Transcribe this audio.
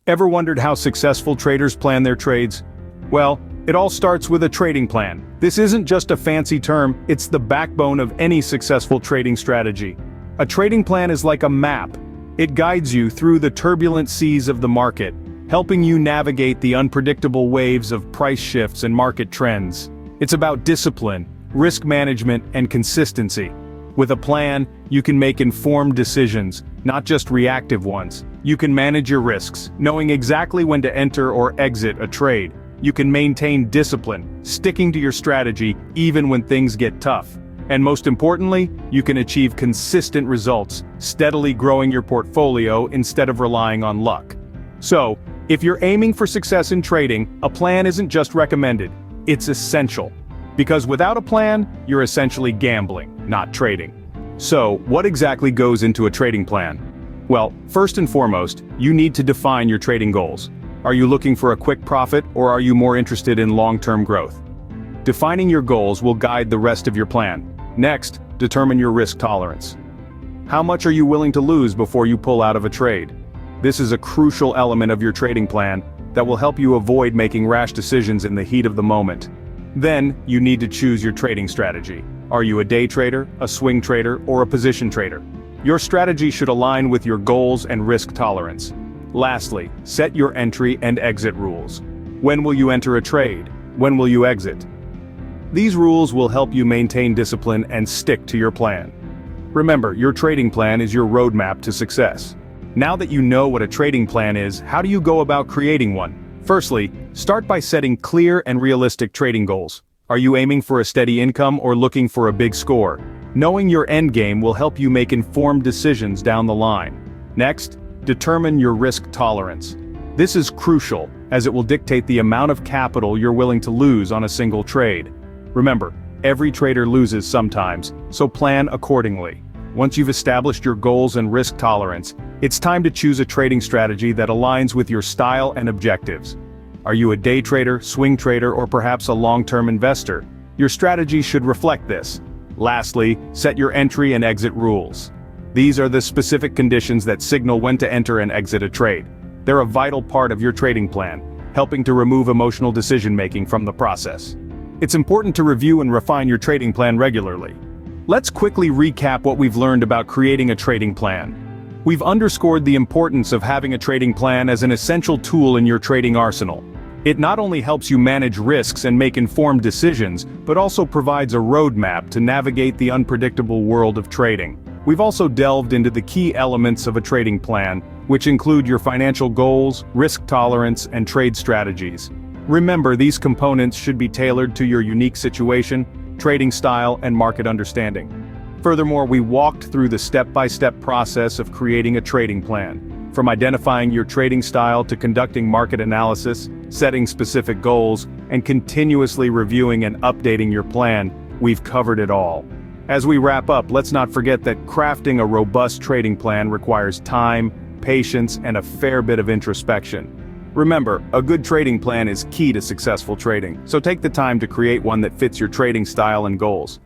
Ever wondered how successful traders plan their trades? Well, it all starts with a trading plan. This isn't just a fancy term, it's the backbone of any successful trading strategy. A trading plan is like a map. It guides you through the turbulent seas of the market, helping you navigate the unpredictable waves of price shifts and market trends. It's about discipline, risk management, and consistency. With a plan, you can make informed decisions, not just reactive ones. You can manage your risks, knowing exactly when to enter or exit a trade. You can maintain discipline, sticking to your strategy even when things get tough. And most importantly, you can achieve consistent results, steadily growing your portfolio instead of relying on luck. So, if you're aiming for success in trading, a plan isn't just recommended, it's essential. Because without a plan, you're essentially gambling, not trading. So, what exactly goes into a trading plan? Well, first and foremost, you need to define your trading goals. Are you looking for a quick profit, or are you more interested in long-term growth? Defining your goals will guide the rest of your plan. Next, determine your risk tolerance. How much are you willing to lose before you pull out of a trade? This is a crucial element of your trading plan that will help you avoid making rash decisions in the heat of the moment. Then, you need to choose your trading strategy. Are you a day trader, a swing trader, or a position trader? Your strategy should align with your goals and risk tolerance. Lastly, set your entry and exit rules. When will you enter a trade? When will you exit? These rules will help you maintain discipline and stick to your plan. Remember, your trading plan is your roadmap to success. Now that you know what a trading plan is, how do you go about creating one? Firstly, start by setting clear and realistic trading goals. Are you aiming for a steady income or looking for a big score? Knowing your end game will help you make informed decisions down the line. Next, determine your risk tolerance. This is crucial, as it will dictate the amount of capital you're willing to lose on a single trade. Remember, every trader loses sometimes, so plan accordingly. Once you've established your goals and risk tolerance, it's time to choose a trading strategy that aligns with your style and objectives. Are you a day trader, swing trader, or perhaps a long-term investor? Your strategy should reflect this. Lastly, set your entry and exit rules. These are the specific conditions that signal when to enter and exit a trade. They're a vital part of your trading plan, helping to remove emotional decision-making from the process. It's important to review and refine your trading plan regularly. Let's quickly recap what we've learned about creating a trading plan. We've underscored the importance of having a trading plan as an essential tool in your trading arsenal. It not only helps you manage risks and make informed decisions, but also provides a roadmap to navigate the unpredictable world of trading. We've also delved into the key elements of a trading plan, which include your financial goals, risk tolerance, and trade strategies. Remember, these components should be tailored to your unique situation, trading style, and market understanding. Furthermore, we walked through the step-by-step process of creating a trading plan. From identifying your trading style to conducting market analysis, setting specific goals, and continuously reviewing and updating your plan, we've covered it all. As we wrap up, let's not forget that crafting a robust trading plan requires time, patience, and a fair bit of introspection. Remember, a good trading plan is key to successful trading, so take the time to create one that fits your trading style and goals.